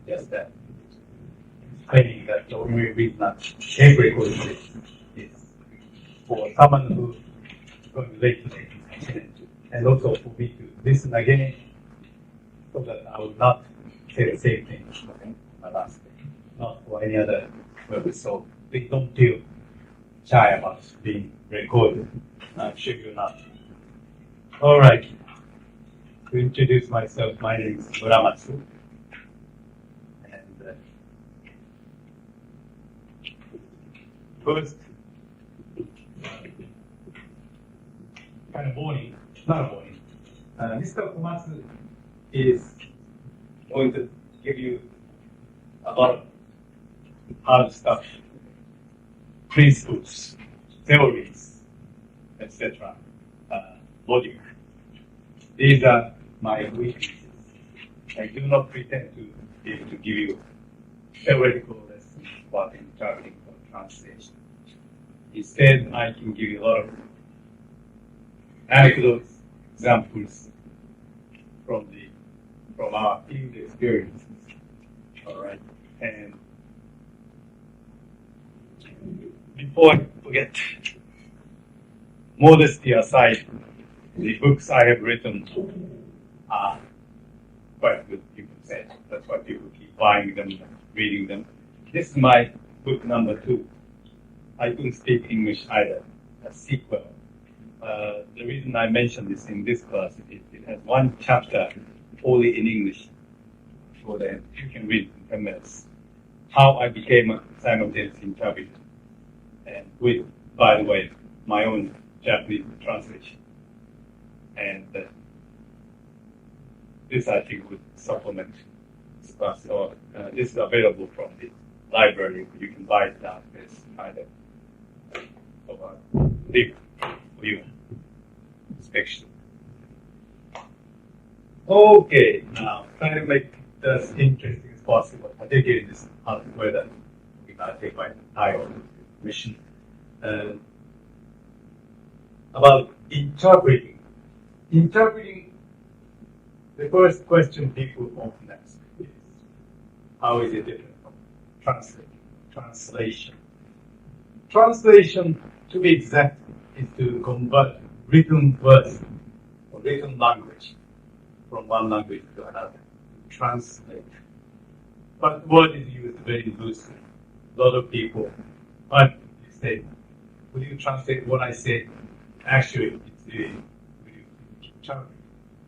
just that explaining that the only reason that every course is for someone who is going late to the accident, and also for me to listen again so that I will not say the same thing my last day, not for any other purpose. So please don't feel shy about being recorded. I'm sure you're not. All right. To introduce myself, my name is Muramatsu. And first, kind of warning, not a warning. Mr. Komatsu is going to give you a lot of hard stuff, principles, theories, etc. Logic. These are my weaknesses. I do not pretend to be able to give you theoretical lessons about interpreting or translation. Instead, I can give you a lot of anecdotes, examples from our field experiences. All right, and before I forget, modesty aside, the books I have written are quite good, you can say. That's why people keep buying them, reading them. This is my book number 2. I couldn't speak English either, a sequel. The reason I mentioned this in this class is it has one chapter only in English, so that you can read in 10 minutes. How I became a simultaneous interpreter, and with, by the way, my own Japanese translation. And this, I think, would supplement this class. So this is available from the library. You can buy it now. It's kind of link for you inspection. Okay, now try to make this interesting as possible, particularly in this hot weather. We gotta take my title mission. About interpreting. Interpreting, the first question people often ask is, how is it different from translation? Translation, to be exact, is to convert written words or written language from one language to another. Translate. But the word is used very loosely. A lot of people, but you say, will you translate what I said? Actually, it's the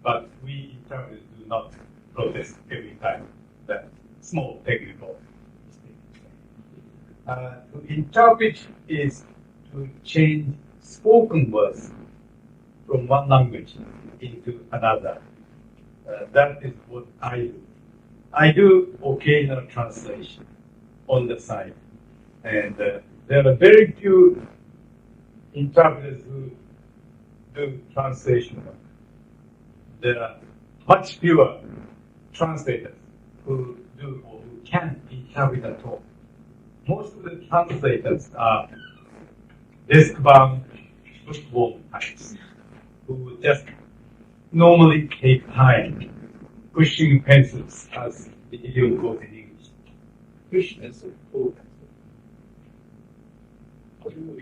but we interpreters do not protest every time that small technical mistake. To interpret is to change spoken words from one language into another. That is what I do. I do occasional translation on the side, and there are very few interpreters who do translation work. There are much fewer translators who do or who can interpret at all. Most of the translators are desk-bound, bookworm types who just normally take time pushing pencils, as the idiom goes in English. Push pencil, pull pencil.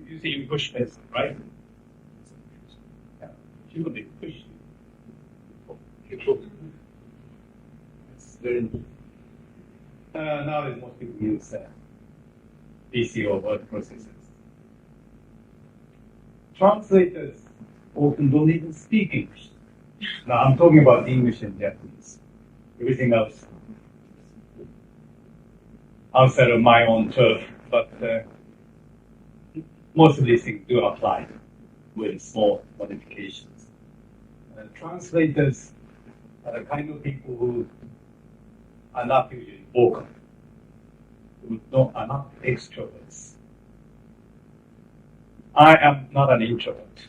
You say you push pencil, right? Yeah. You will be pushed. It's very nowadays most people use PC or word processors. Translators often don't even speak English. Now I'm talking about English and Japanese. Everything else outside of my own turf, but most of these things do apply with small modifications. Translators are the kind of people who are not usually vocal, who are not extroverts. I am not an introvert.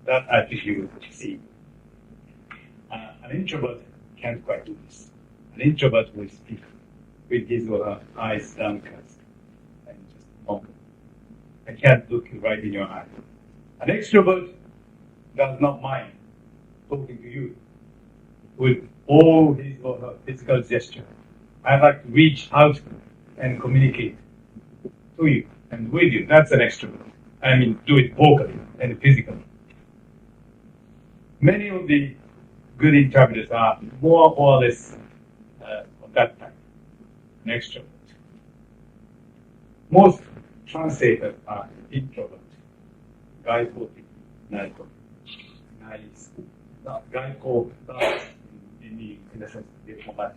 That I think you will see. An introvert can't quite do this. An introvert will speak with his or her eyes downcast and just mumble. I can't look you right in your eye. An extrovert does not mind talking to you with all his or her physical gesture. I like to reach out and communicate to you and with you. That's an extrovert. I mean, do it vocally and physically. Many of the good interpreters are more or less of that type, an extrovert. Most translators are introverts. Guy called nice. Guy called in the sense of the format.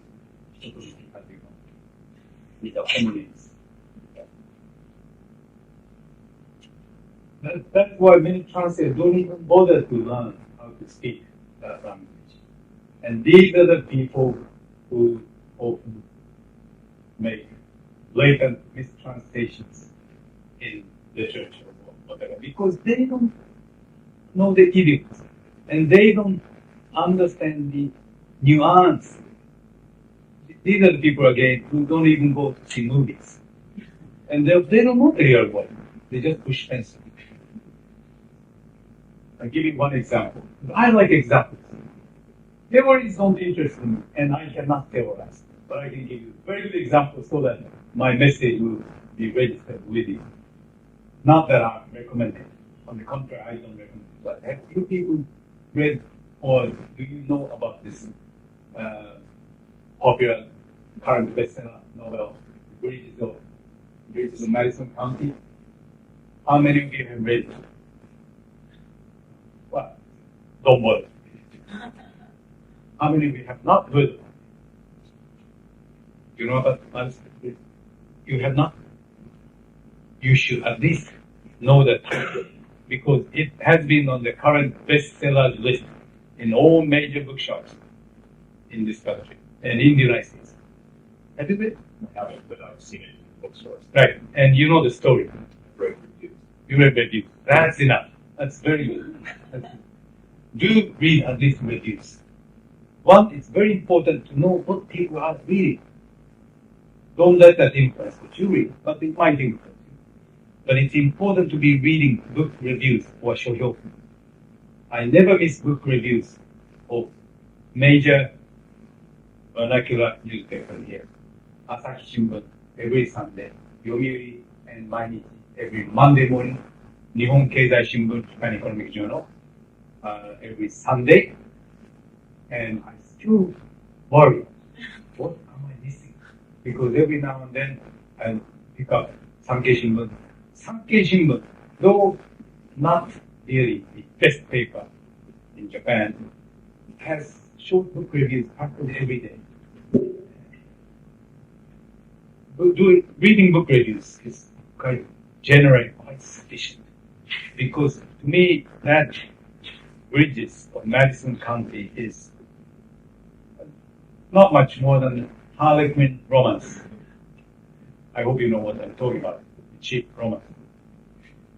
With the homilies. That's why many translators don't even bother to learn how to speak that language. And these are the people who often make blatant mistranslations in literature or whatever, because they don't know the idioms and they don't understand the nuance. These are the people again who don't even go to see movies, and they don't know the real world. They just push pencil. I'll give you one example. I like examples. Theories don't interest me, and I cannot theorize. But I can give you very good examples so that my message will be registered with you. Not that I'm recommending. On the contrary, I don't recommend. But have you people read or do you know about this popular current bestseller novel, Bridges of Madison County? How many of you have read it? Well, don't bother. How many of you have not heard it? You know about Madison? You have not? You should at least know the title, because it has been on the current bestsellers list in all major bookshops in this country and in the United States. Have you read it? I haven't, but I've seen it in bookstores. Right, and you know the story. Read reviews. You read reviews. That's enough. That's very good. Do read at least reviews. One, it's very important to know what people are reading. Don't let that influence what you read, but it might influence you. But it's important to be reading book reviews or shohyoku. I never miss book reviews of major vernacular newspapers here. Asahi Shimbun every Sunday, Yomiuri and Mainichi every Monday morning, Nihon Keizai Shimbun, Japan Economic Journal, every Sunday, and I still worry, what am I missing? Because every now and then I pick up Sankei Shimbun. Sankei Shimbun, though not really the best paper in Japan, has short book reviews practically every day. Reading book reviews is quite generally quite sufficient, because to me that Bridges of Madison County is not much more than Harlequin romance. I hope you know what I'm talking about. Cheap romance.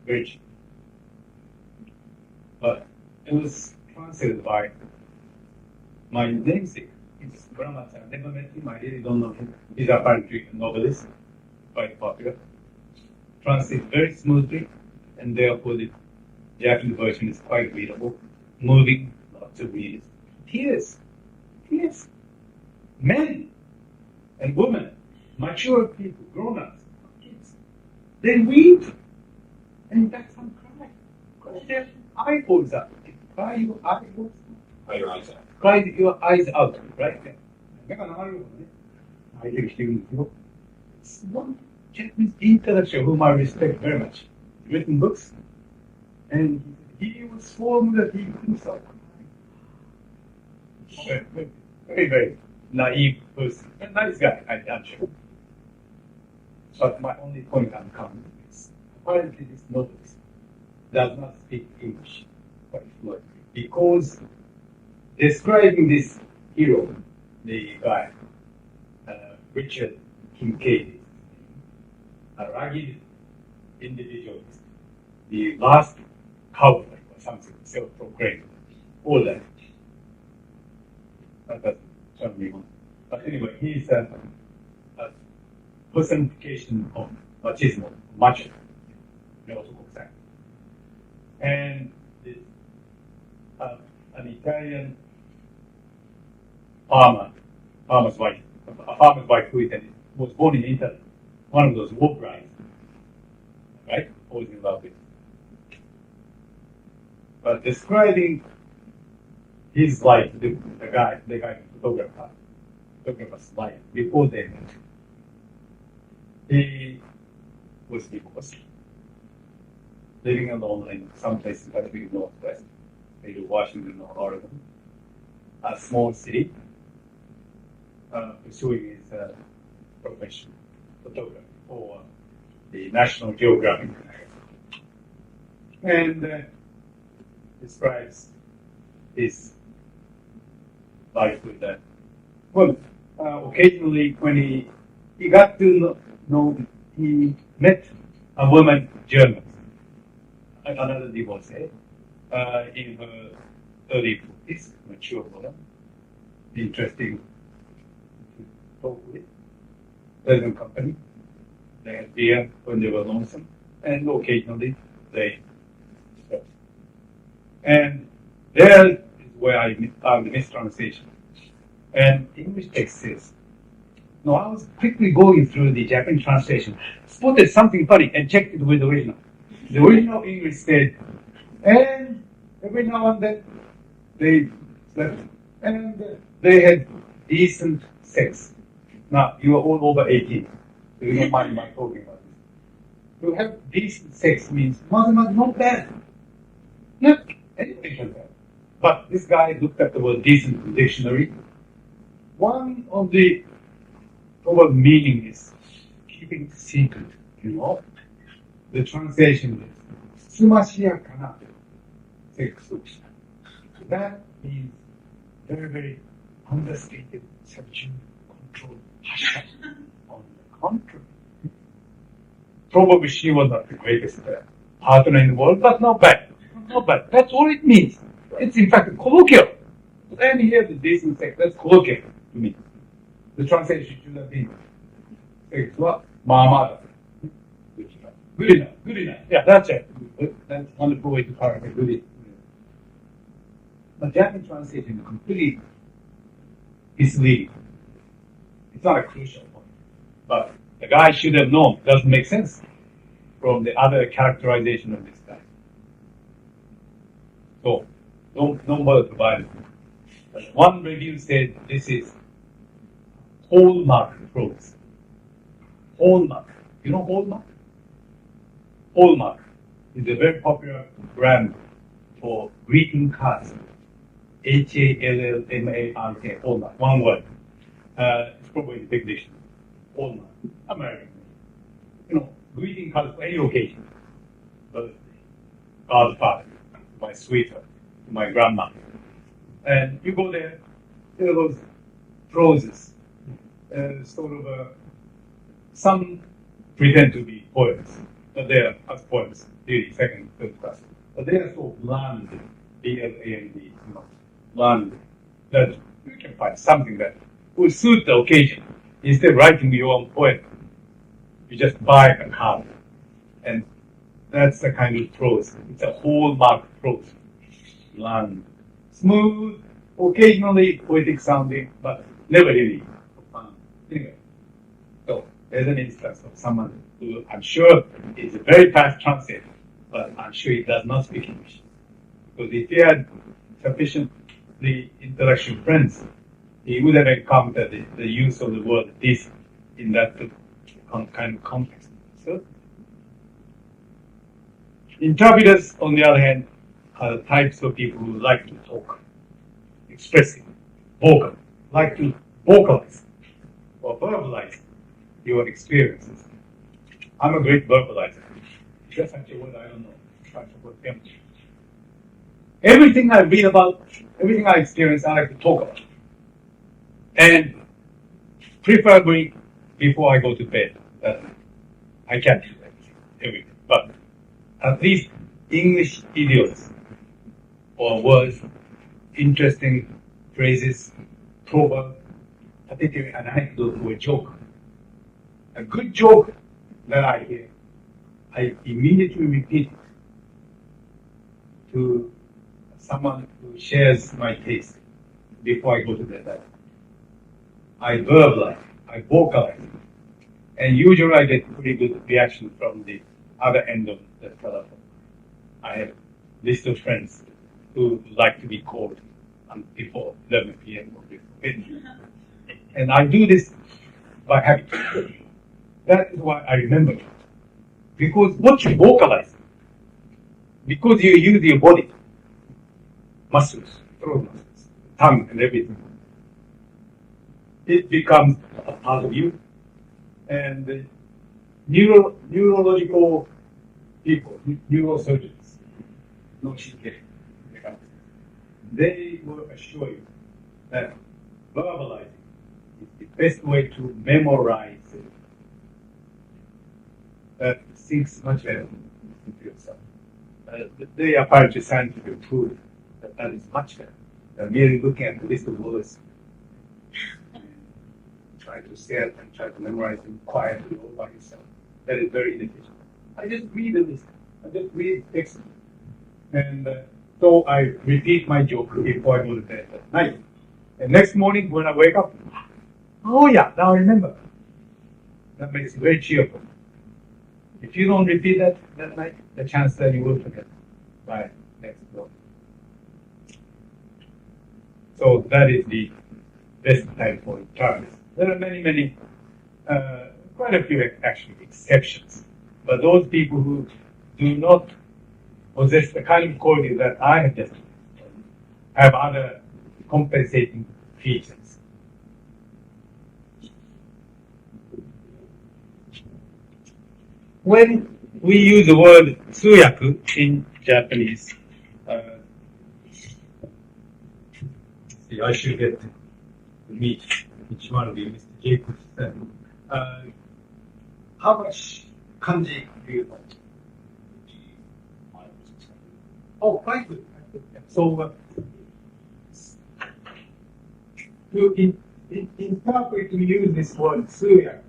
Very cheap. But it was translated by my namesake. It's村松. I never met him. I really don't know him. He's apparently a novelist, quite popular. Translated very smoothly, and therefore the Japanese version is quite readable, moving, lots of readers. Tears. Men and women, mature people, grown-ups, kids, they weep, and in fact some cry. Cry their eyeballs out. Cry your eyeballs out. Cry your eyes out. Cry your eyes out, right? 目が流れるほどね、泣いてる人いるんですよ。It's one Japanese intellectual whom I respect very much. He's written books, and he was formed that he himself. Very, very naive person. A nice guy, I'm sure. But my only point I'm coming to is, apparently this novelist does not speak English quite fluently, because describing this hero, the guy, Richard Kincaid, a rugged individualist, the last cowboy or something, self-proclaimed, all that. That doesn't turn me on. But anyway, he's a personification of machismo, macho, and this, an Italian farmer's wife who was born in Italy, one of those war brides, right? Always in love with. But describing his life, the photographer's life before they met, he was divorced, living alone in some place in Pacific Northwest, maybe Washington or Oregon, a small city, pursuing his profession, photography for the National Geographic. And describes his life with that. Well, occasionally when he got to know, he met a woman, German, another divorcee, in her early 40s, mature woman, interesting to talk with, pleasant company. They had beer when they were lonesome, and occasionally they slept. And there is where I found the mistranslation. And English text says, no, I was quickly going through the Japanese translation, spotted something funny, and checked it with the original. The original English said, and every now and then they slept, and they had decent sex. Now, you are all over 18, so you don't mind my talking about this. To have decent sex means not bad. Not anything like that. But this guy looked at the word decent in the dictionary. One of the probable meaning is keeping secret, The translation is, つつましやかなセックスをした。That means very, very understated, subdued, controlled, hush. On the contrary. Probably she was not the greatest partner in the world, but not bad. Not bad. That's all it means. It's in fact colloquial. And here the decent sex, that's colloquial to me. The translation should have been, sex wa maama da. Good enough, good enough. Yeah, that's it. That's a wonderful way to clarify good enough. But Japanese translation is completely misleading. It's not a crucial point. But the guy should have known. It doesn't make sense from the other characterization of this guy. So, don't bother to buy it. But one review said this is hallmark prose. Hallmark. You know Hallmark? Hallmark is a very popular brand for greeting cards. Hallmark. Hallmark. One word. It's probably a big dictionary. Hallmark. American. Greeting cards for any occasion. Birthday, God's father, my sweetheart, my grandma. And you go there are those proses. Sort of some pretend to be poems, but they are as poems, really second, third class. But they are so bland, B-L-A-N-D, bland, that you can find something that will suit the occasion. Instead of writing your own poem, you just buy a card. And that's the kind of prose. It's a hallmark prose. Bland, smooth, occasionally poetic sounding, but never really profound. Anyway, so there's an instance of someone who I'm sure is a very fast translator, but I'm sure he does not speak English. Because if he had sufficiently intellectual friends, he would have encountered the use of the word this in that kind of context. So, interpreters, on the other hand, are the types of people who like to talk, expressive, vocal, like to vocalize or verbalize your experiences. I'm a great verbalizer. That's actually what I don't know. Everything I read about, everything I experience, I like to talk about. And preferably before I go to bed. I can't do everything. But at least English idioms or words, interesting phrases, proverbs, particularly an anecdote or a joke. A good joke that I hear, I immediately repeat it to someone who shares my taste before I go to bed. I verbalize, I vocalize. And usually I get pretty good reaction from the other end of the telephone. I have a list of friends who like to be called before 11 p.m. or before midnight. And I do this by habit. That is why I remember it. Because what you vocalize, because you use your body, muscles, throat muscles, tongue and everything, it becomes a part of you. And the neurological people, neurosurgeons, they will assure you that verbalizing is the best way to memorize it. That sinks much better into yourself. They are apparently scientific proof that is much better than merely looking at the list of words. Try to say it and try to memorize them quietly all by yourself. That is very inefficient. I just read the list. I just read text. And so I repeat my joke before I go to bed at night. And next morning when I wake up, oh yeah, now I remember. That makes it very cheerful. If you don't repeat that night, the chance that you will forget by next morning. So that is the best time for terms. There are many, quite a few actually exceptions. But those people who do not possess the kind of quality that I have just have other compensating features. When we use the word 通訳 in Japanese, see, I should get to meet each one of you, Mr. Jacobs. How much kanji do you know? Oh, quite good. So, to interpret, we use this word 通訳.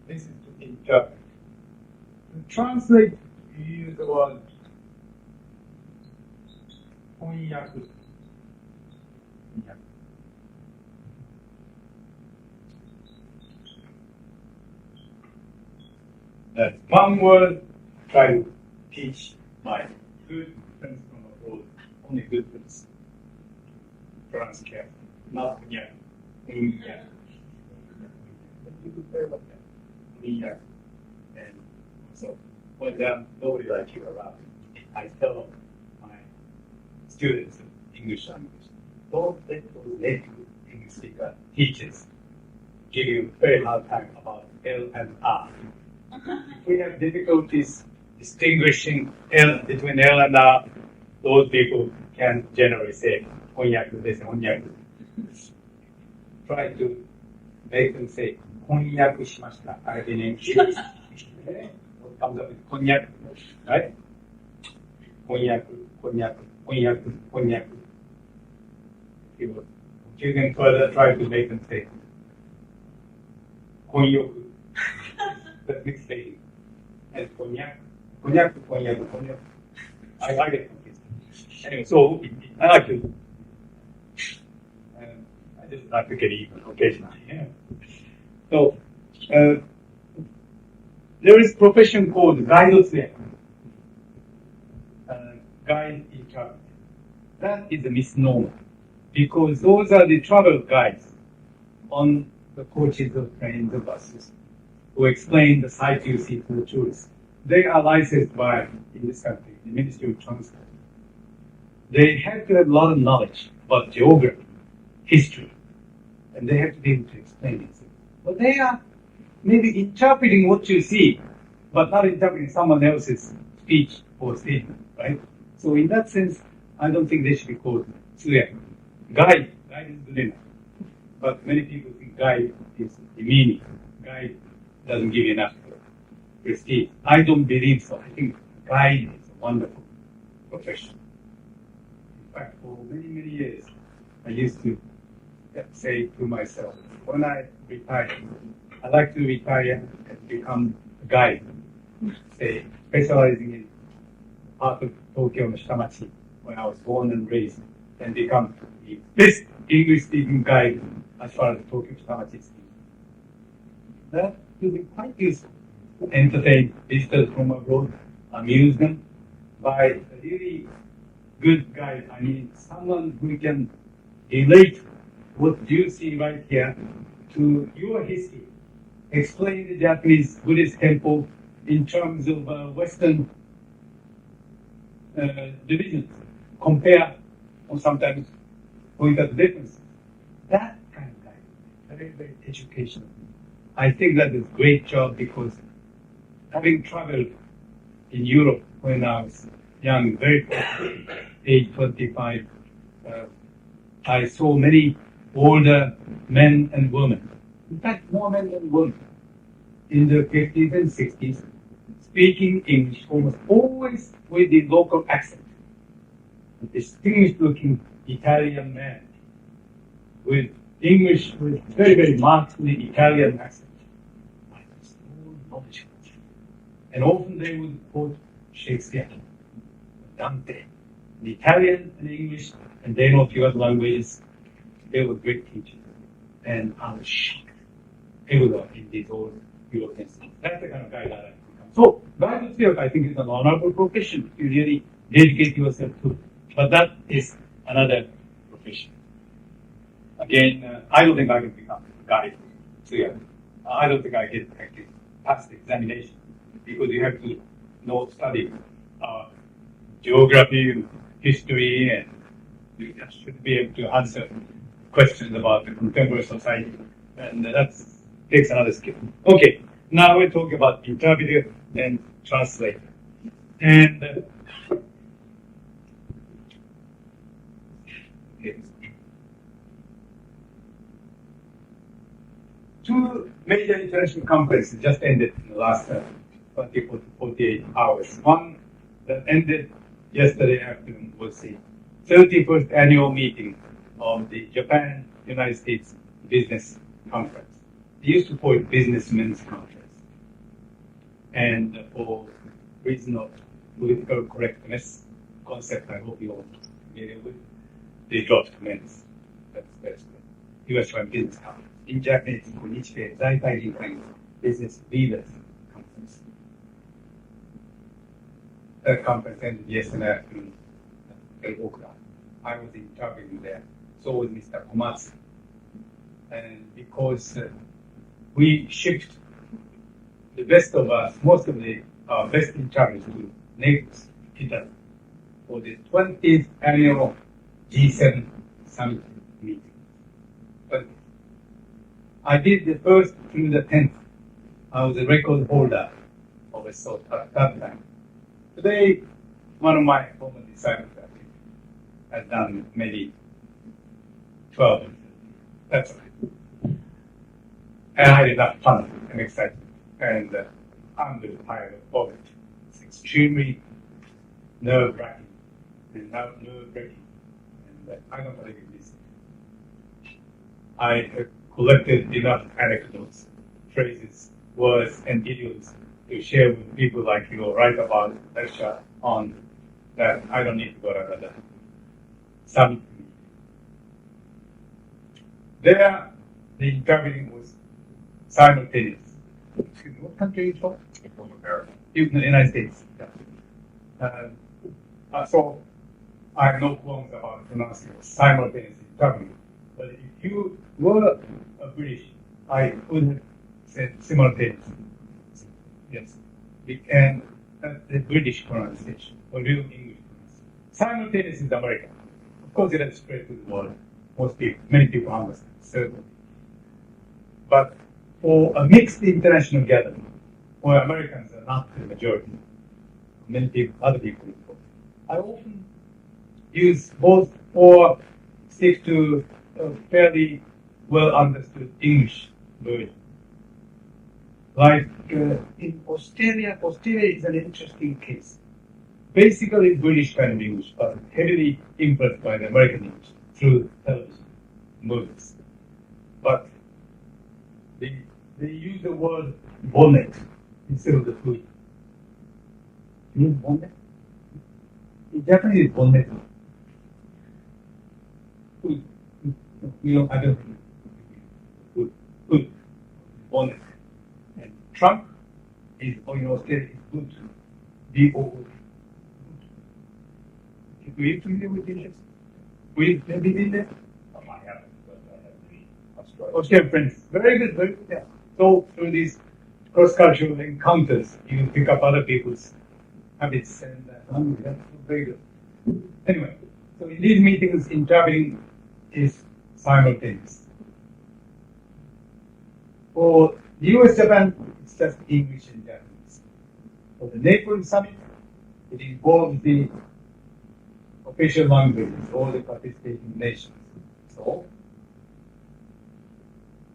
This is to interpret. To translate, you use the word 翻訳. That's one word. Try to teach my good friends from abroad, only good friends. Pronounce carefully, not funyak. Funyak. You could say about that. Funyak. And so, when nobody like you around, I tell my students in English language, don't let those native English speaker teachers give you a very hard time about L and R. If we have difficulties distinguishing between L and R, those people can generally say, 翻訳です、翻訳. Try to make them say, 翻訳しました. I mean, what comes up with 翻訳, right? 翻訳, 翻訳, 翻訳, 翻訳. You can further try to make them say, 翻訳. That makes sense. And 翻訳. I get confused. Anyway, so I like to, I just like to get even occasionally. Yeah. So there is a profession called guide interpreter. That is a misnomer because those are the travel guides on the coaches of trains and buses who explain the sight you see to the tourists. They are licensed by, in this country, the Ministry of Transport. They have to have a lot of knowledge about geography, history, and they have to be able to explain it. But they are maybe interpreting what you see, but not interpreting someone else's speech or statement, right? So in that sense, I don't think they should be called 通訳. Guide is good enough. But many people think guide is demeaning. Guide doesn't give you enough prestige. I don't believe so. I think guide is a wonderful profession. In fact, for many years, I used to say to myself, when I retire, I'd like to retire and become a guide, say, specializing in part of Tokyo no Shitamachi, where I was born and raised, and become the best English-speaking guide as far as Tokyo Shitamachi is concerned. That will be quite useful to entertain visitors from abroad, amuse them by a really good guide. I mean, someone who can relate what you see right here to your history. Explain the Japanese Buddhist temple in terms of Western divisions. Compare or sometimes point out the differences. That kind of guide, very, very educational. I think that is a great job because having traveled in Europe when I was young, very close, age 25, I saw many older men and women. In fact, more men than women in the 50s and 60s, speaking English almost always with the local accent. A distinguished-looking Italian man with English with very, very markedly Italian accent. I was so knowledgeable. And often they would quote Shakespeare, Dante, in Italian and English, and they know a few other languages. They were great teachers. And I was shocked everywhere in these old European cities. That's the kind of guy that I become. So, guidance work, I think, is an honorable profession if you really dedicate yourself to it. But that is another profession. Again, I don't think I can become a guide. So, yeah, I don't think I can actually pass the examination because you have to know, study geography and history, and you should be able to answer questions about the contemporary society. And that takes another skill. Okay, now we're talking about interpreter and translator. And okay. Two major international conferences just ended in the last 24 to 48 hours. One that ended yesterday afternoon was the 31st annual meeting of the Japan-United States Business Conference. They used to call it Businessmen's Conference. And for reason of political correctness concept, I hope you all familiar with, they dropped comments. That's good. US Business Conference. In Japanese, Nichibei Zaitai Rinkai Business Leaders Conference. That conference ended yesterday afternoon at Okura. I was interviewing there. So was Mr. Komatsu. And because we shipped the best of us, most of our best interviews to Naples, Italy, for the 20th annual G7 summit meeting. But I did the first through the 10th. I was a record holder of a sort at that time. Today, one of my former disciples has done maybe 12. That's right. And I had enough fun and excitement. And I'm really tired of it. It's extremely nerve-wracking and nerve-wracking. And I don't believe in this. I have collected enough anecdotes, phrases, words, and idioms to share with people like you write about lecture on that. I don't need to go to another summit. There, the interviewing was simultaneous. Excuse me, what country are you from? From America. In the United States. So I have no qualms about pronouncing it simultaneous interviewing. But if you were a British, I would have said simultaneous. Yes. And the British pronunciation, or real English pronunciation. Simultaneous is American. Of course, it has spread to the world. Many people understand, certainly. But for a mixed international gathering, where Americans are not the majority, many people, other people, I often use both or stick to a fairly well understood English version. Like in Australia is an interesting case. Basically British kind of English, but heavily influenced by the American English through television, movies. But they use the word bonnet instead of the food. You mean bonnet? In Japanese, bonnet. Food. We don't, I don't think. Food. Bonnet. And trunk is, in Australia, is boot. B-O-O-T. Are you familiar with this? Have you been there? I haven't, but I have the Australian friends. Very good, very good. Yeah. So through these cross-cultural encounters, you pick up other people's habits and that's very good. Anyway, so in these meetings, interpreting is simultaneous. For the US Japan, it's just English and Japanese. For the Naples summit, it involves the official languages, all the participating nations. So,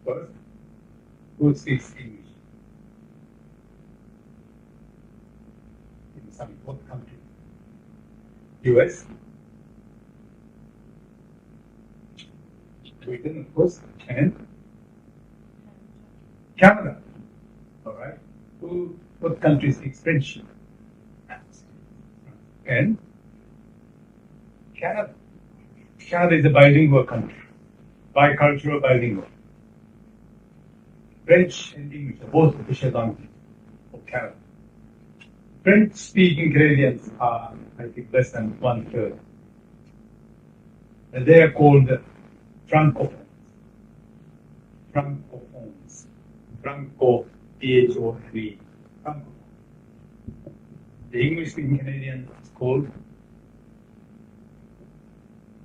first, who speaks English? In the summit, what country? US, Britain, of course, and Canada. All right. What country speaks French? And Canada. Canada is a bilingual country, bicultural bilingual. French and English are both official languages of Canada. French-speaking Canadians are, I think, less than 1/3. And they are called francophones. Francophones. Franco, P-H-O-N-E. Francophone. The English-speaking Canadian is called,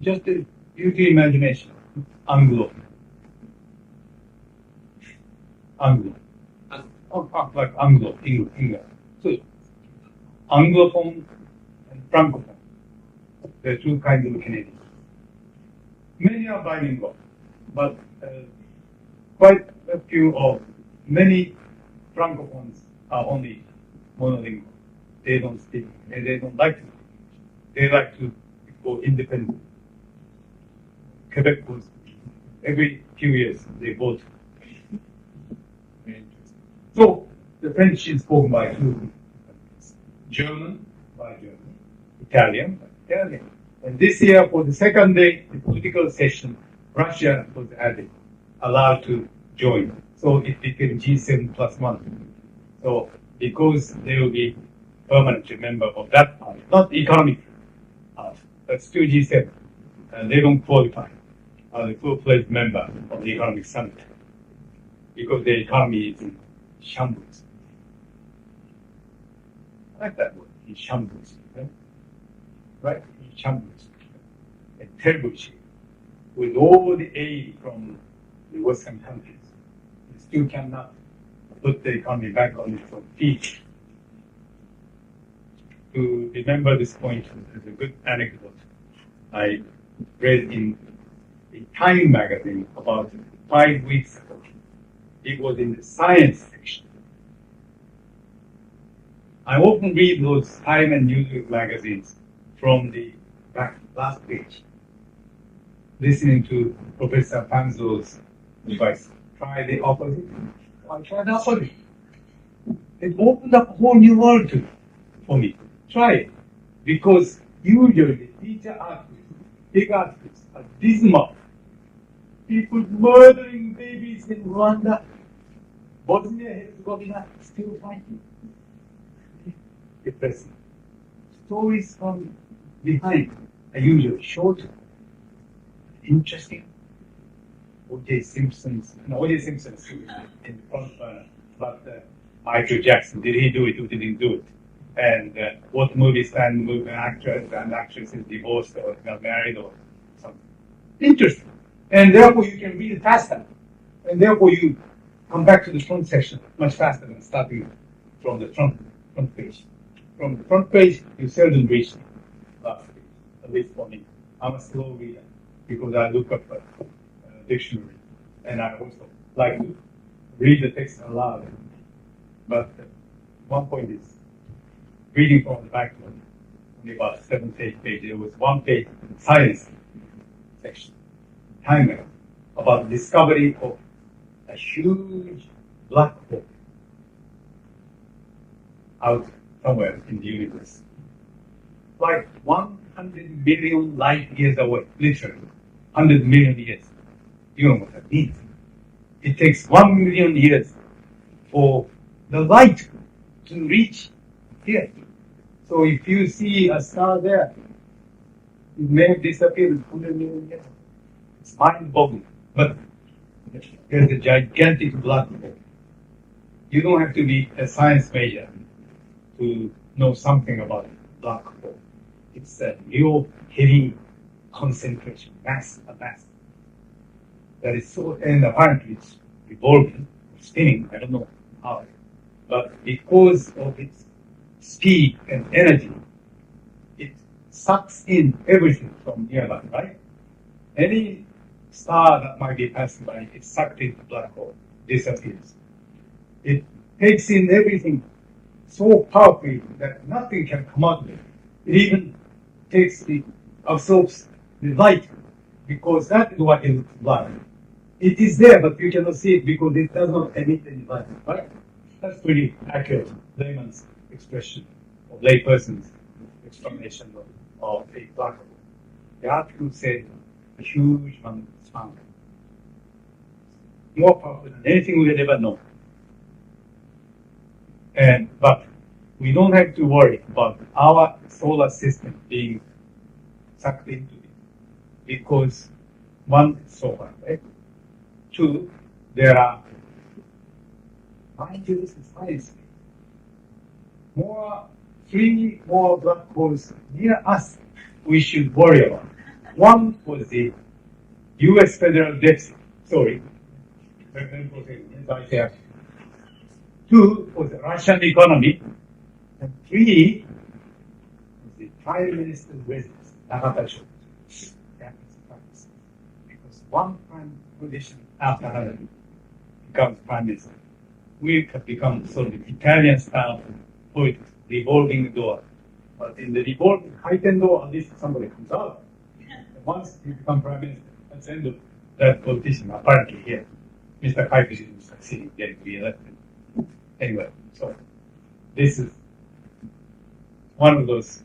just use your imagination, Anglo. Anglo. Like Anglo, England. So, Anglophone and Francophone. There are two kinds of Canadians. Many are bilingual, but quite a few of many Francophones are only monolingual. They don't speak, and they don't like to speak English. They like to go independent. Quebec was every few years they vote. So the French is spoken by two countries. German by German, Italian by Italian. And this year, for the second day, the political session, Russia was added, allowed to join. So it became G7+1. So because they will be permanent member of that part, not economic part, but still G7. And they don't qualify as a full-fledged member of the economic summit because the economy is in shambles. I like that word, in shambles. Right? In shambles. A terrible shape. With all the aid from the Western countries, they still cannot put the economy back on its own feet. To remember this point, there's a good anecdote I read in a Time magazine about 5 weeks ago. It was in the science section. I often read those Time and Newsweek magazines from the back last page, listening to Professor Panzo's advice. Try the opposite. I tried the opposite. It opened up a whole new world for me. Try it. Because usually teacher artists, big artists are dismal. People murdering babies in Rwanda, Bosnia-Herzegovina, still fighting. Depressing. Stories from behind are usually short, interesting. O.J. Simpson is in the front burner, but Michael Jackson, did he do it or did he do it? And what movies and actors and actresses divorced or got married or something. Interesting. And therefore you can read it faster. And therefore you come back to the front section much faster than starting from the front page. From the front page, you seldom reach the last page, at least for me. I'm a slow reader because I look up a dictionary and I also like to read the text aloud. But one point is, reading from the back one, only about 7 to 8 pages. There was 1 page science section, Time about the discovery of a huge black hole out somewhere in the universe, like 100 billion light years away, literally. 100 million years. You know what that means. It takes 1 million years for the light to reach here. So if you see a star there, it may have disappeared in 100 million years. It's mind-boggling. But there's a gigantic black hole. You don't have to be a science major to know something about black hole. It's a real heavy concentration, mass. That is so, and apparently it's revolving, spinning, I don't know how. But because of its speed and energy, it sucks in everything from nearby, right? Any star that might be passing by, it's sucked into the black hole, disappears. It takes in everything so powerfully that nothing can come out of it. It even absorbs the light, because that is what is light. It is there, but you cannot see it because it does not emit any light, right? That's pretty accurate layman's expression, or layperson's explanation of a black hole. The article said a huge one is found. More powerful than anything we had ever known. But we don't have to worry about our solar system being sucked into it, because one, it's solar, right? Two, there are, mind you, this is science. Three more black holes near us we should worry about. One was the U.S. federal deficit. Sorry. Two was the Russian economy. And three was the Prime Minister's residence, Nagata. Because one prime condition after another becomes Prime Minister. We have become sort of Italian style politics, revolving door. But in the revolving heightened door, at least somebody comes out. And once you become Prime Minister, that's the end of that politician, apparently here. Mr. Kaifushi didn't succeed in getting re-elected. Anyway, so this is one of those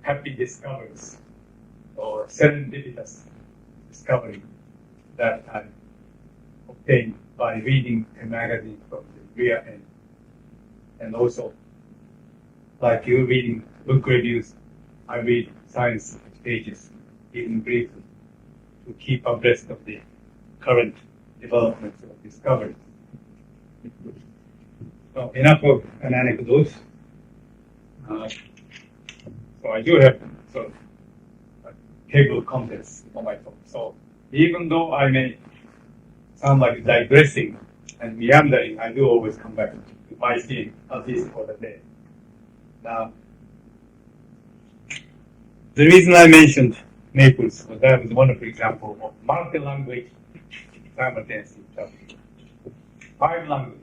happy discoveries or serendipitous discovery that I obtained by reading a magazine from the rear end. And also, like you reading book reviews, I read science pages, even briefly, to keep abreast of the current developments of discoveries. So enough of an anecdote. So I do have sort of table of contents on my phone. So even though I may sound like digressing and meandering, I do always come back to my theme, at least for the day. Now, the reason I mentioned Naples was that was a wonderful example of multi-language simultaneously. 5 languages.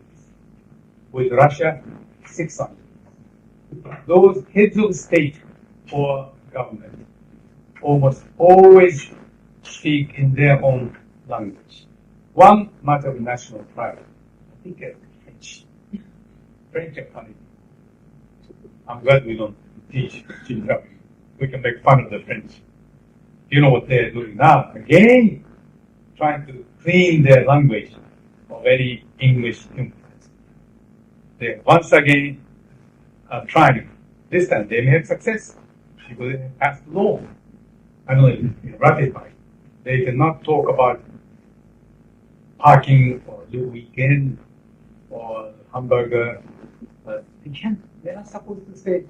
With Russia, 600. Those heads of state or government almost always speak in their own language. One matter of national pride. I think French. French and funny. I'm glad we don't teach geography. We can make fun of the French. You know what they're doing now? Again, trying to clean their language of any English influence. They once again are trying. This time they may have success because they have passed the law. I don't know if it's ratified. They cannot talk about parking or the weekend or hamburger. But they can't. They're not supposed to say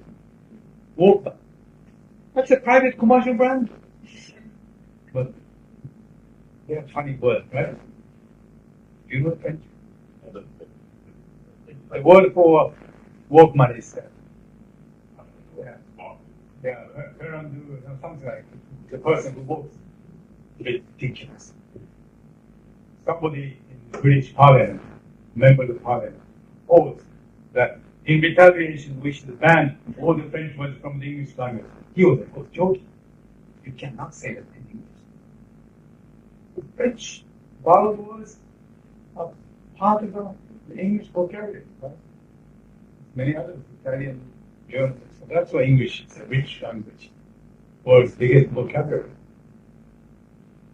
water. That's a private commercial brand. But they're a funny word, right? Do you know French? The word for workman is something like the person who works. Ridiculous. Somebody in the British Parliament, member of the Parliament, holds that in retaliation we should ban all the French words from the English language. He was, of course, joking. You cannot say that in English. French borrowed words are part of the English vocabulary, right? Many others, Italian, German. So that's why English is a rich language. World's biggest vocabulary.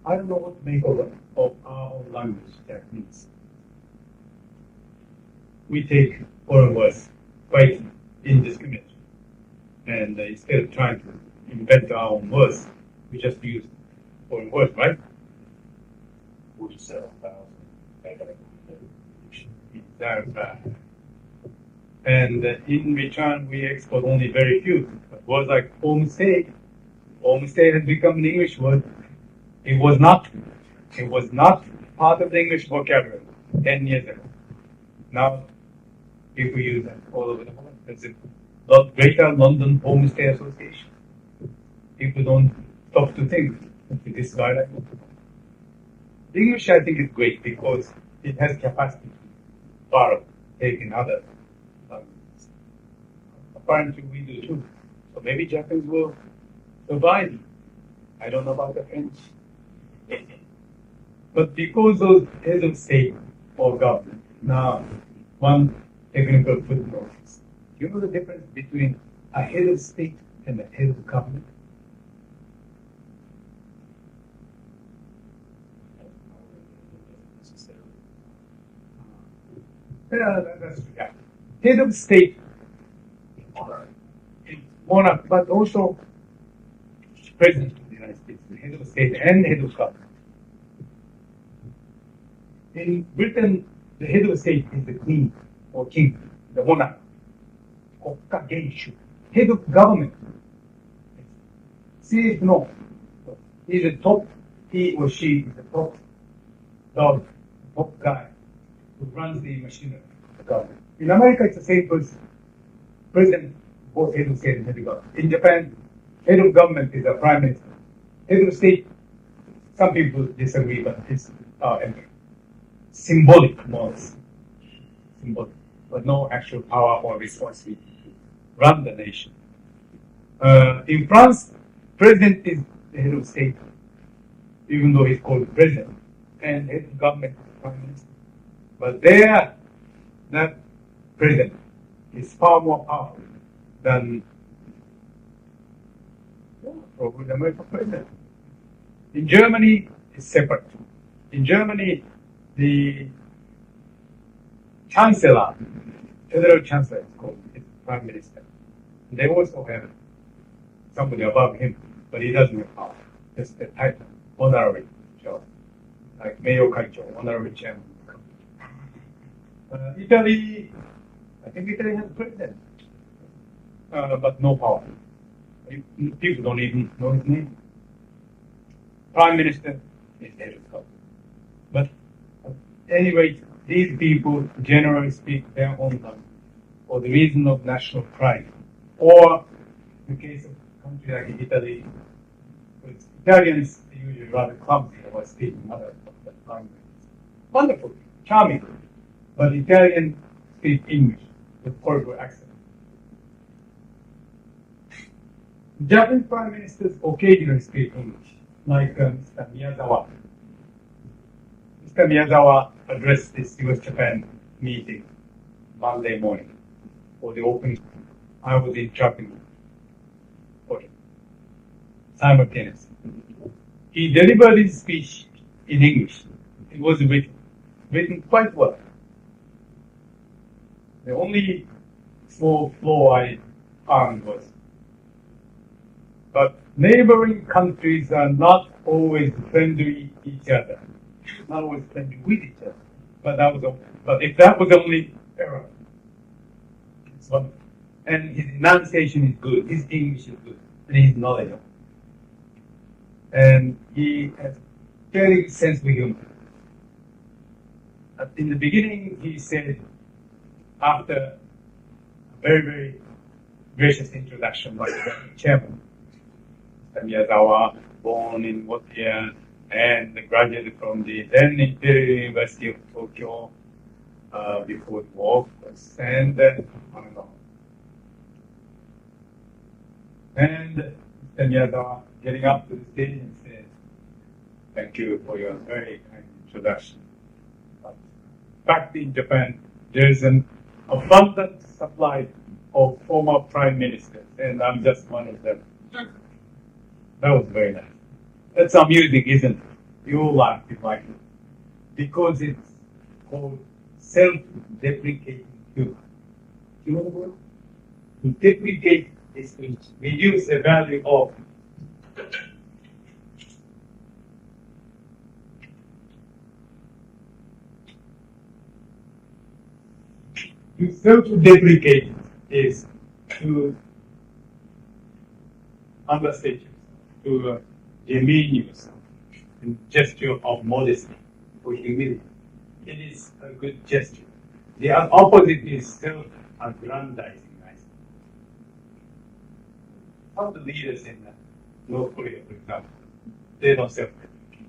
I don't know what to make of our own language, Japanese. We take foreign words quite indiscriminately. And instead of trying to invent our own words, we just use foreign words, right? 47,000. Exactly. And in return, we export only very few. But words like homestay has become an English word. It was not part of the English vocabulary 10 years ago. Now, people use that all over the world. There's a Greater London Homestay Association. People don't stop to think with this dialect. The English, I think, is great because it has capacity to borrow, take in other languages. Apparently, we do too. So maybe Japanese will survive. I don't know about the French. But because those heads of state or government, now, one technical footnote is, you know the difference between a head of state and a head of government? Yeah. Head of state is monarch, but also president of the United States, the head of state and head of government. In Britain, the head of state is the queen or king, the monarch. 国家元首 head of government. 政府の he is the top, he or she is the top dog, top guy who runs the machinery of the government. In America, it's the same person. President, both head of state and head of government. In Japan, head of government is the prime minister. Head of state, some people disagree, but it's symbolic, more symbolic, but no actual power or responsibility to run the nation. In France, president is the head of state, even though he's called president, and head of government is prime minister. But there, that president is far more powerful than probably the American president. In Germany, it's separate. In Germany, the chancellor, federal chancellor is called prime minister. They also have somebody above him, but he doesn't have power. Just the title, honorary job, like Mayo Kaicho, honorary chairman. Italy, I think Italy has a president, but no power. People don't even know his name. Prime minister is head of government. But anyway, these people generally speak their own language for the reason of national pride. Or in the case of a country like Italy, Italians are usually rather clumsy about speaking other languages. Wonderful, charming, but Italians speak English with horrible accent. Japanese prime ministers occasionally speak English, like Mr. Miyazawa. Mr. Miyazawa addressed this US-Japan meeting Monday morning for the opening. I was interrupting for him simultaneously. He delivered his speech in English. It was written quite well. The only small flaw I found was, but neighboring countries are not always friendly each other. Not always friendly with each other. But if that was the only error, it's wonderful. And his enunciation is good, his English is good, and he's knowledgeable. And he has very good sense of humor. In the beginning, he said, after a very, very gracious introduction by the chairman, Miyazawa, born in what year, and graduated from the then Imperial University of Tokyo before the war, and on and on. And Mr. Miyazawa getting up to the stage and said, "Thank you for your very kind introduction. But back in Japan, there is an abundant supply of former prime ministers, and I'm just one of them." That was very nice. That's amusing, isn't it? your life is like it. Because it's called self-deprecating humor. You know the word? To deprecate is to reduce the value of to self-deprecate is to understate yourself, to demean yourself, in gesture of modesty or humility. It is a good gesture. The opposite is self-aggrandizing. Some of the leaders in North Korea, for example, they don't self-deprecate.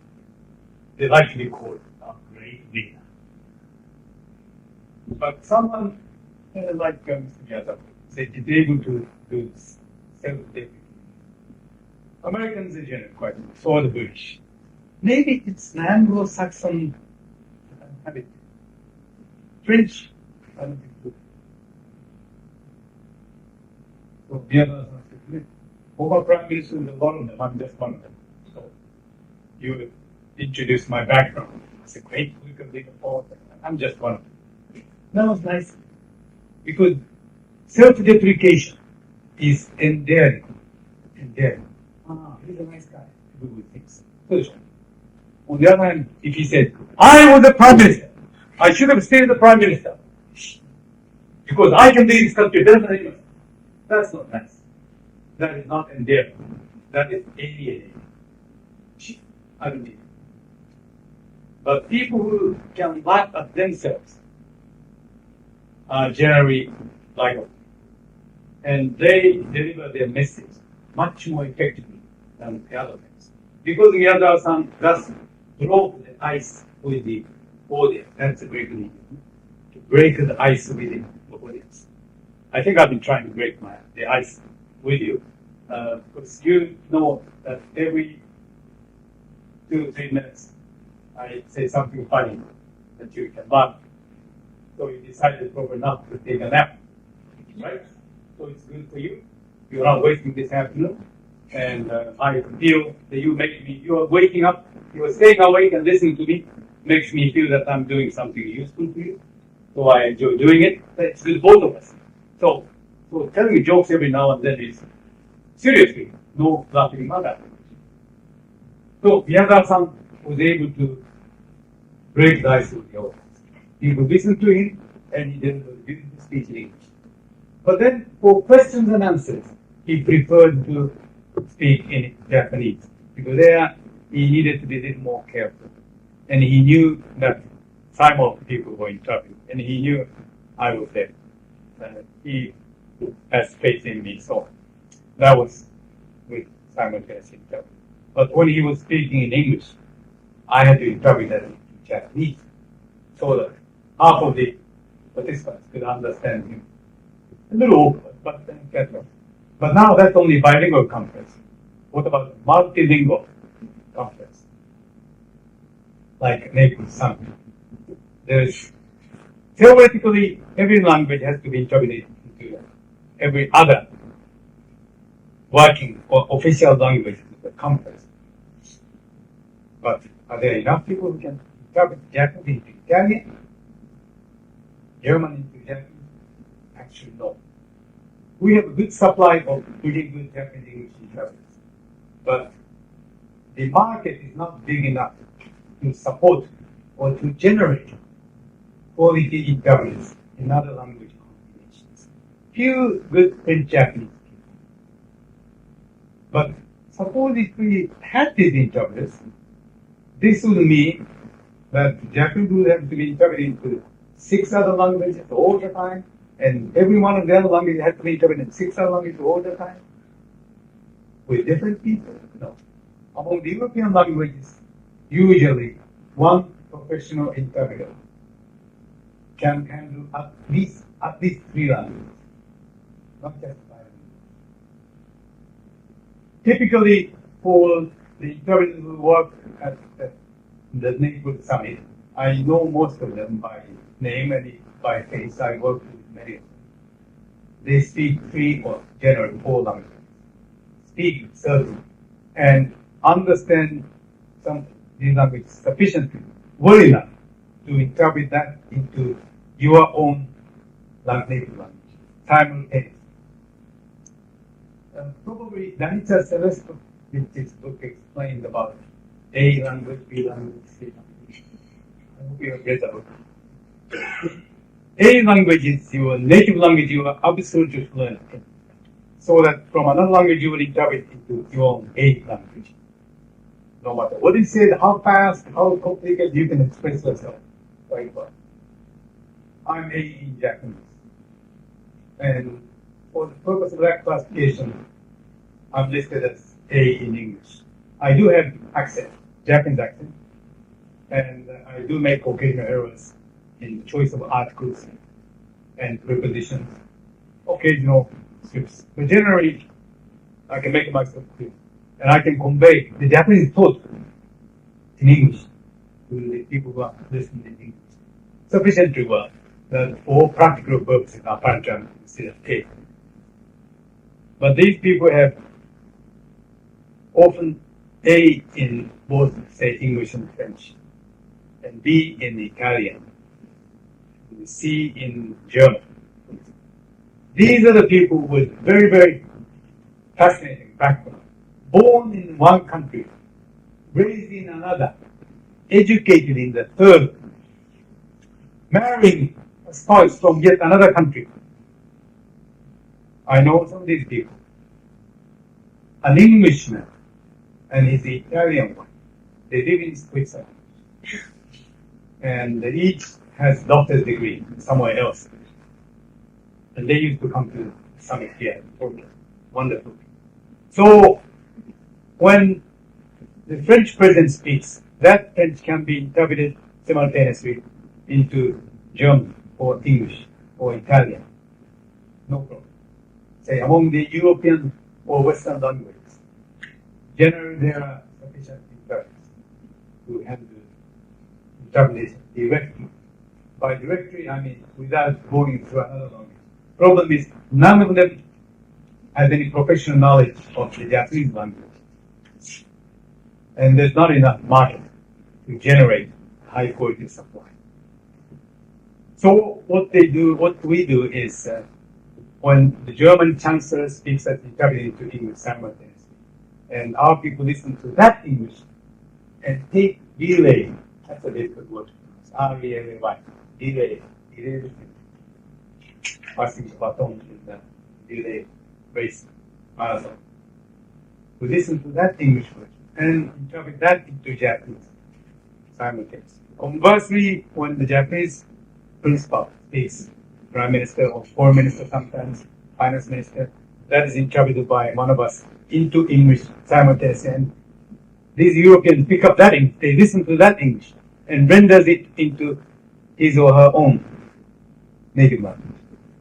They like to be called a great leader. But someone like Mr. Miyazaki said is able to do self-deprecate. Americans in general quite so the British. Maybe it's an Anglo-Saxon habit. French, I don't think so. So the other former prime minister is a lot of them. I'm just one of them. So you introduced my background. It's a great political leader. I'm just one of them. That was nice because self-deprecation is endearing. Endearing. He's a nice guy. People would think so. On the other hand, if he said, I was the prime minister, I should have stayed the prime minister because I can lead this country better than anyone. That's not nice. That is not endearing. That is alienating. I don't need it. But people who can laugh at themselves are generally likable. And they deliver their message much more effectively than the other things. Because Miyazaki-san thus broke the ice with the audience. That's a great lead. To break the ice with the audience. I think I've been trying to break the ice with you, because you know that every 2 or 3 minutes I say something funny that you can laugh. So you decided over not to take a nap, right? So it's good for you. You're not wasting this afternoon. And I feel that you are waking up, you are staying awake and listening to me, makes me feel that I'm doing something useful for you. So I enjoy doing it. It's good for both of us. So telling me jokes every now and then is seriously no laughing matter. So Miyazaki-san was able to break the ice with the audience. People listened to him and he delivered beautiful speech in English. But then for questions and answers, he preferred to speak in Japanese because there he needed to be a little more careful. And he knew that Simon people were interpreting, and he knew I was there. He has faith in me, so that was with simultaneous interpreting. But when he was speaking in English, I had to interpret that in Japanese so that half of the participants could understand him. A little awkward, but then get on. But now that's only bilingual conference. What about multilingual conference? Like native son. There's theoretically every language has to be interpreted into every other working or official language of the conference. But are there enough people who can interpret Japanese into Italian? German into Japanese? Actually, no. We have a good supply of pretty good Japanese English interpreters. But the market is not big enough to support or to generate quality interpreters in other language combinations. Few good French Japanese people. But suppose if we had these interpreters, this would mean that Japanese would have to be interpreted into 6 other languages all the time, and every one of the other languages has to be interpreted in 6 other languages all the time. With different people? No. Among the European languages, usually one professional interpreter can handle at least 3 languages, not just 5. Typically, for the interpreters who work at the Neighborhood Summit, I know most of them by name and by face. I work with many of them. They speak 3 or generally 4 languages. Speak certainly and understand some this language sufficiently well enough to interpret that into your own native language simultaneously. Probably Danica Celeste, which this book explained about A language, B language, C language. I hope you have read the book. A language is your native language, you are absolutely fluent in. So that from another language you will interpret into your own A language. No matter what is said, how fast, how complicated, you can express yourself quite well. I'm A in Japanese. And for the purpose of that classification, I'm listed as A in English. I do have accent, Japanese accent, and I do make occasional errors in the choice of articles and prepositions, occasional scripts. But generally, I can make myself clear. And I can convey the Japanese thought in English to the people who are listening in English sufficiently well that for practical purposes, apparently I'm considered A. But these people have often A in both, say, English and French, and B in Italian, and C in German. These are the people with very, very fascinating background. Born in one country, raised in another, educated in the third, marrying a spouse from yet another country. I know some of these people. An Englishman and his Italian wife. They live in Switzerland. And each has doctor's degree somewhere else. And they used to come to the summit here in Tokyo. Wonderful. So, when the French president speaks, that French can be interpreted simultaneously into German or English or Italian. No problem. Say, among the European or Western languages, generally there are sufficient interpreters to handle interpretation directly. By directly, I mean without going through another language. Problem is, none of them has any professional knowledge of the Japanese language. And there's not enough market to generate high quality supply. So what we do is when the German chancellor speaks, that interpreted into English simultaneously. And our people listen to that English and take delay. That's a difficult word. R-E-L-A-Y. Delay. Passing the baton in the delay race marathon. We listen to that English word and interpret that into Japanese simultaneously. Conversely, when the Japanese principal speaks, Prime Minister or Foreign Minister sometimes, Finance Minister, that is interpreted by one of us into English simultaneously. And these Europeans pick up that English, they listen to that English and renders it into his or her own native language.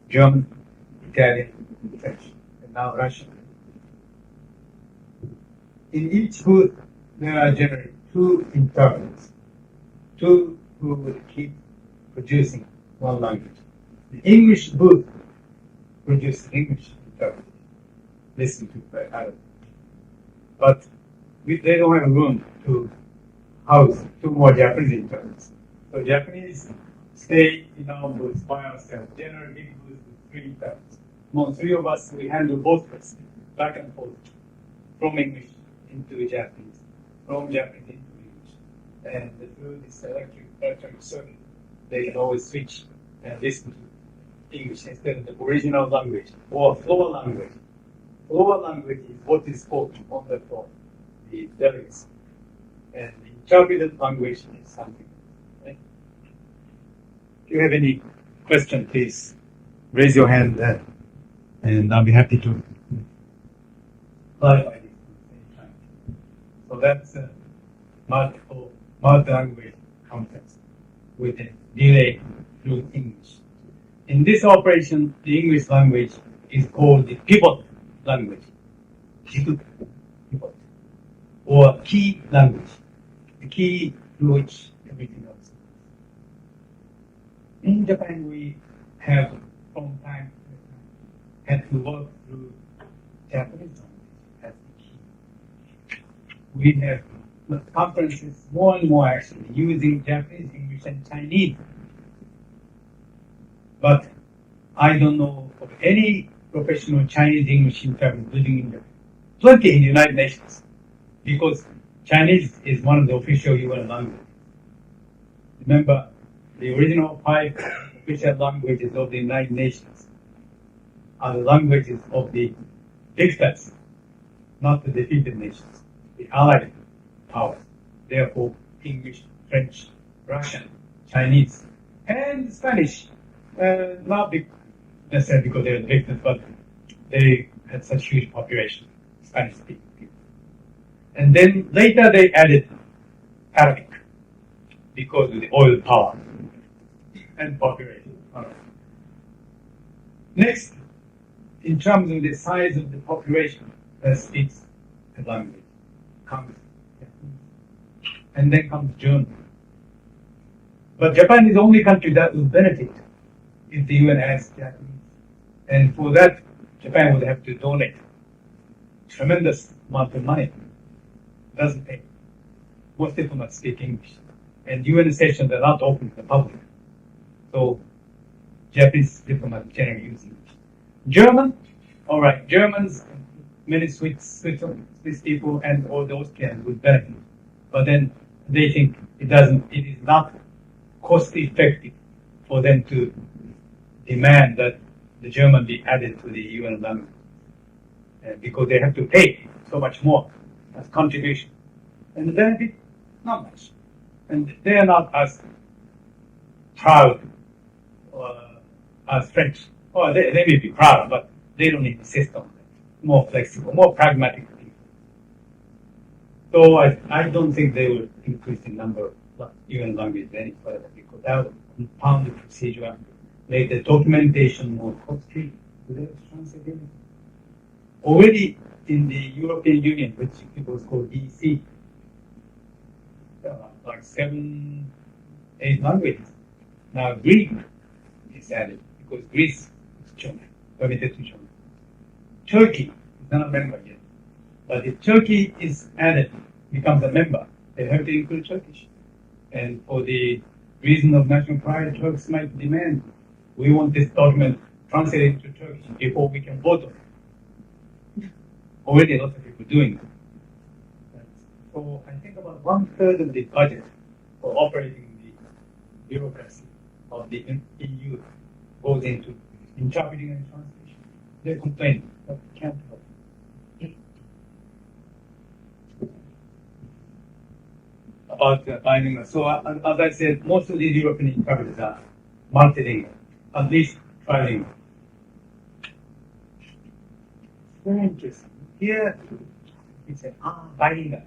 German, Italian, French, and now Russian. In each booth, there are generally two interpreters, two who will keep producing one language. The English booth produces English interpreters, listen to by Arabic. But they don't have room to house two more Japanese interpreters. So Japanese stay in our booths by ourselves, generally big booths with three interpreters. Among three of us, we handle both ways, back and forth, from English into Japanese, from Japanese into English. And through this electronic circuit, they can always switch and listen to English instead of the original language or floor language. Floor language is what is spoken on the floor, the delegates. And the interpreted language is something. Right? If you have any question, please raise your hand and I'll be happy to clarify this. So that's a multi-language context with a delay through English. In this operation, the English language is called the pivot language, pivot, or key language, the key through which everything else. In Japan, we have from time to time had to work through Japanese language as the key. We have conferences more and more actually using Japanese, English, and Chinese. But I don't know of any professional Chinese English interpreter living in Japan. Plenty in the United Nations, because Chinese is one of the official UN languages. Remember, the original 5 official languages of the United Nations are the languages of the victors, not the defeated nations, the allied powers. Therefore, English, French, Russian, Chinese, and Spanish. Not necessarily because they're the victors, but they had such huge population, Spanish-speaking people. And then later they added Arabic because of the oil power and population. Next, in terms of the size of the population that speaks the language, comes Japanese, and then comes German. But Japan is the only country that will benefit if the UN adds Japanese. And for that, Japan would have to donate tremendous amount of money. Doesn't pay. Most diplomats speak English. And UN sessions are not open to the public. So Japanese diplomats generally use English. German, all right, Germans, many Swiss people and all the Austrians would benefit. But then they think it is not cost effective for them to demand that the German be added to the UN language. Because they have to pay so much more as contribution. And the benefit, not much. And they are not as proud as French. Or they may be proud, but they don't insist on it. More flexible, more pragmatic people. So I don't think they will increase the number of UN languages any further, because that would compound the procedure, make the documentation more costly. Already in the European Union, which it was called EC, like 7, 8 languages. Now Greek is added because Greece is German, permitted to German. Turkey is not a member yet, but if Turkey is added, becomes a member, they have to include Turkish. And for the reason of national pride, Turks might demand, we want this document translated to Turkish before we can vote on it. Already a lot of people doing it. So I think about 1/3 of the budget for operating the bureaucracy of the EU goes into interpreting and translation. They complain, but can't help. About bilingual. So as I said, most of these European interpreters are multilingual, at least trilingual. Very interesting. Here, we say, bilingual.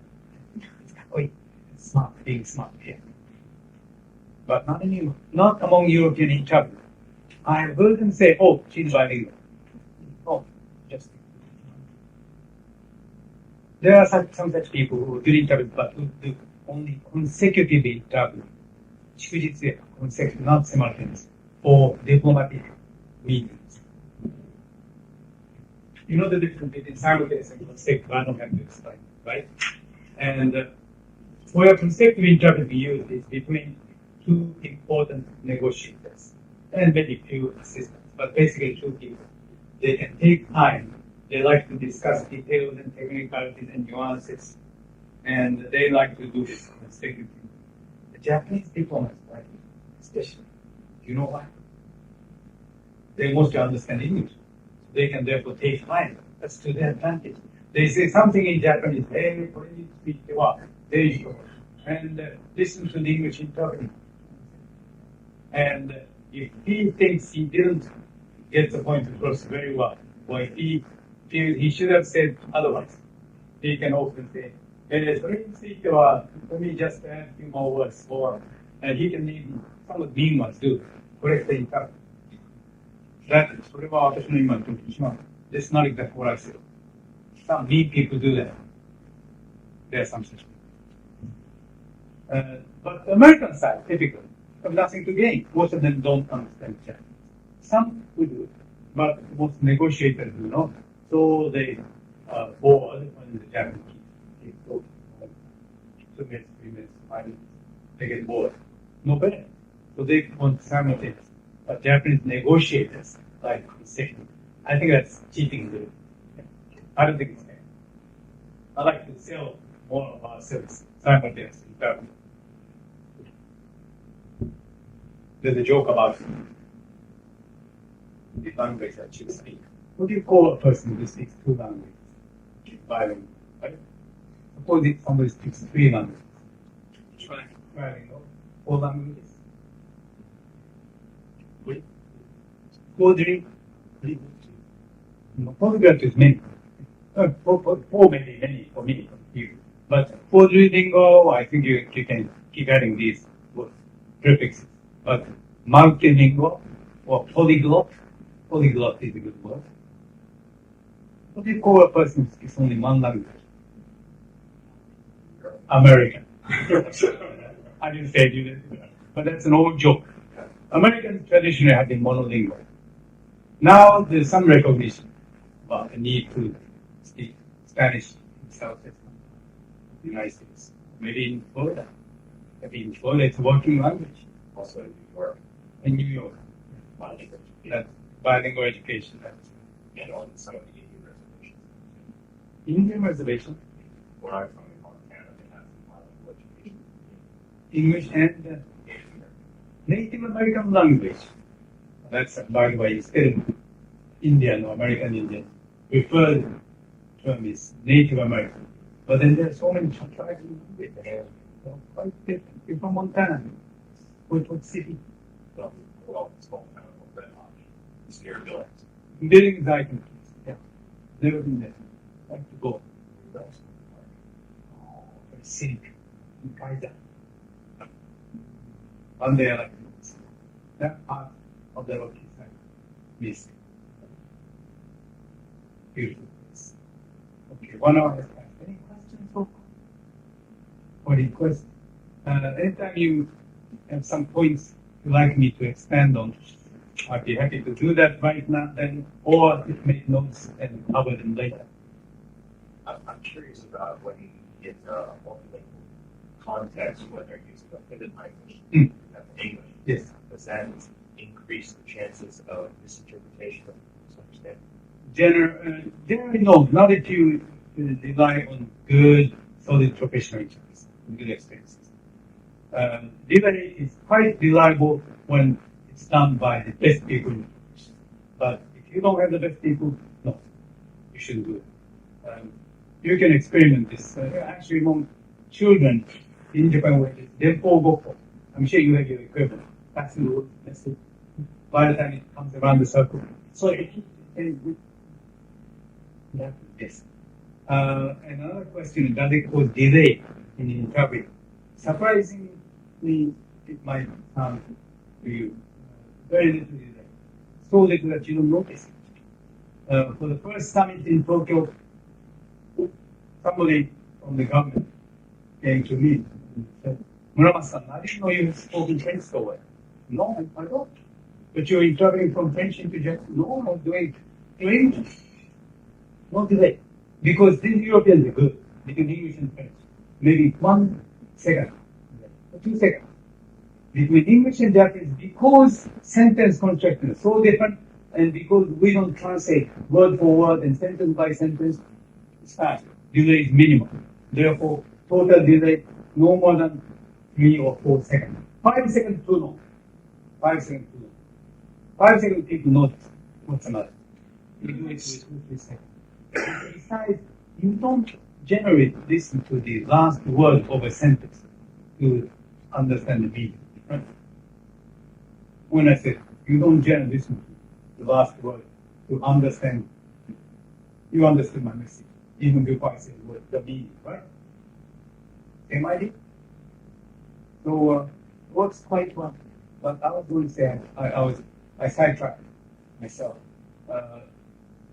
It's smart, being smart here. But not among European interpreters. I have heard them say, oh, she's bilingual. Oh, just. There are some such people who do interpret, but who do only consecutively interpret. 祝日や consecutive, not simultaneous, for diplomatic meetings. You know the difference between simultaneous and consecutive. I don't have to explain, right? And where consecutive interpreting used is between 2 important negotiators and maybe few assistants, but basically 2 people. They can take time. They like to discuss details and technicalities and nuances, and they like to do this consecutively. The Japanese diplomats, right, especially, you know why? They mostly understand English. They can therefore take time. That's to their advantage. They say something in Japanese, hey, what do you speak? There you go. And listen to the English interpreting. And if he thinks he didn't get the point across very well, or if he feels he should have said otherwise, he can often say, hey, let me just add a few more words, or he can even somewhat mean ones do, correct the interpretation. That's not exactly what I said. Some mean people do that. There are some such people. But the American side, typically, have nothing to gain. Most of them don't understand Japanese. Some will do it, but most negotiators do not. So they board when the Japanese people. 2 minutes, 3 minutes, 5 minutes. They get bored. No better. So they want simultaneous. But Japanese negotiators like the second. I think that's cheating. I don't think it's fair. I like to sell more of our services simultaneously. There's a joke about the language that you speak. What do you call a person who speaks 2 languages? Bilingual, right? Suppose if somebody speaks 3 languages. Trilingual, 4 languages. Polyglot is many. Four many for me. But quadrilingual, I think you can keep adding these prefixes. But multilingual or polyglot is a good word. What do you call a person who speaks only 1 language? American. I didn't say it, but that's an old joke. Americans traditionally have been monolingual. Now there's some recognition about the need to speak Spanish in Southeast the United States. Maybe in Florida. Maybe in Florida it's a working language. Also in New York. In New York. Bilingual education. That's bilingual education. And on some of the Indian reservations. Indian reservation? Where I'm from in Montana, they have bilingual education. English and Native American language. That's, by the way, instead of Indian or American Indian, preferred term is Native American. But then there are so many tribes in India. Quite different. You're from Montana. What city? Well, it's called kind of that it's near Billings. Billings, I can. Yeah. Never been there. Like to go. Oh, scenic. Kaiser. One day I like to that part of the Rocky side. Miss. Beautiful place. Okay, 1 hour has passed. Any questions so far? Or requests? Anytime you have some points you'd like me to expand on, I'd be happy to do that right now, then, or if make notes and cover them later. I'm curious about when you get multilingual context, when they're using a pivot language, English. Yes. Does that increase the chances of misinterpretation or misunderstanding? Generally, no. Not if you rely on good, solid professional insurance, good experiences. Delay is quite reliable when it's done by the best people. But if you don't have the best people, no, you shouldn't do it. You can experiment this. Actually, among children in Japan, where it's Denpo Gokko. I'm sure you have your equivalent. Passing the word, that's it. By the time it comes around the circle. So it keeps very good. Yes. Another question, does it cause delay in interpreting? Surprisingly, it might sound to you very little delay. So little that you don't notice it. For the first summit in Tokyo, somebody from the government came to me and said, Muramas-san, I didn't know you spoke in French so well. No, I don't. But you're interpreting from French into Japanese. No, I'm doing English. No delay. Because these Europeans are good. They can English and French. Maybe 1 second, or 2 seconds. Between English and Japanese, because sentence construction is so different, and because we don't translate word for word and sentence by sentence, it's fast. Delay is minimal. Therefore, total delay no more than 3 or 4 seconds. 5 seconds too long. 5 seconds too long. 5 seconds people notice what's the matter. You do it with 2, 3 seconds. Besides, you don't generally listen to the last word of a sentence to understand the meaning. Right? When I said you don't generally listen to the last word to understand, you understood my message even before I said the meaning, right? Same idea. So works quite well. But I was going to say I sidetracked myself.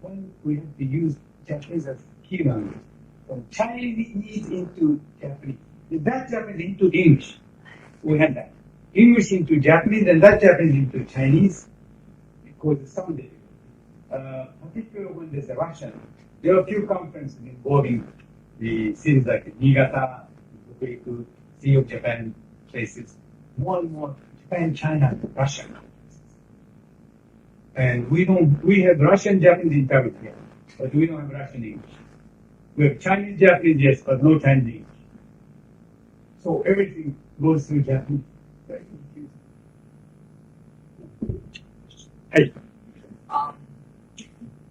When we have to use Japanese as key language, from Chinese into Japanese, that Japanese into English, we had that. English into Japanese and that Japanese into Chinese, because it's sounded. Particularly when there's a Russian, there are a few conferences involving the cities like Niigata, Greek, Sea of Japan places, more and more Japan, China, Russia. And we have Russian, Japanese interpret here, but we don't have Russian English. We have Chinese, Japanese, yes, but no Chinese English. So everything goes through Japanese. Very confusing. Hey.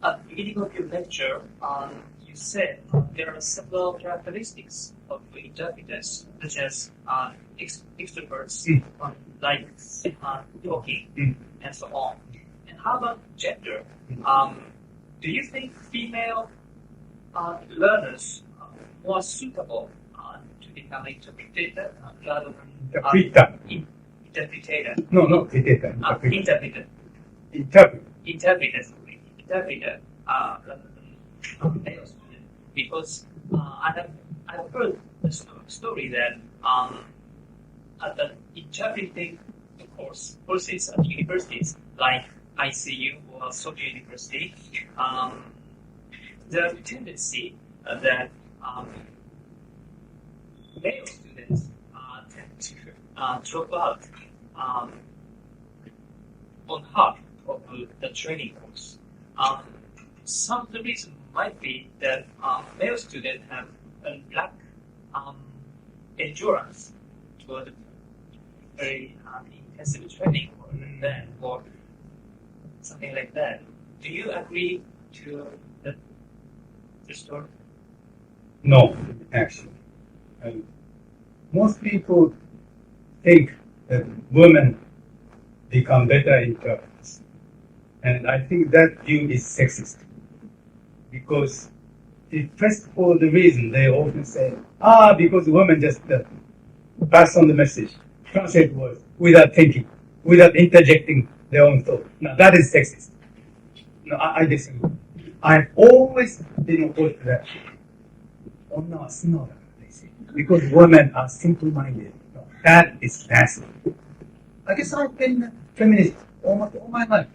At the beginning of your lecture, you said there are several characteristics of interpreters, such as extroverts, like talking, and so on. And how about gender? Do you think female learners are more suitable to become an interpreter rather than interpreter? No, interpreter. Interpreter rather than male student, because I've heard the story that at the interpreting courses at universities like ICU or Soju University, there's a tendency that male students tend to drop out on half of the training course. Some of the reason might be that male students have a lack endurance toward very intensive training or something like that. Do you agree to the story? No, actually. Most people think that women become better interpreters. And I think that view is sexist. Because first of all, the reason they often say, because women just pass on the message, translate words without thinking, without interjecting their own thought. Now that is sexist. No, I disagree. I've always been opposed to that. They say. Because women are simple-minded. No, that is nasty. I guess I've been a feminist almost all my life.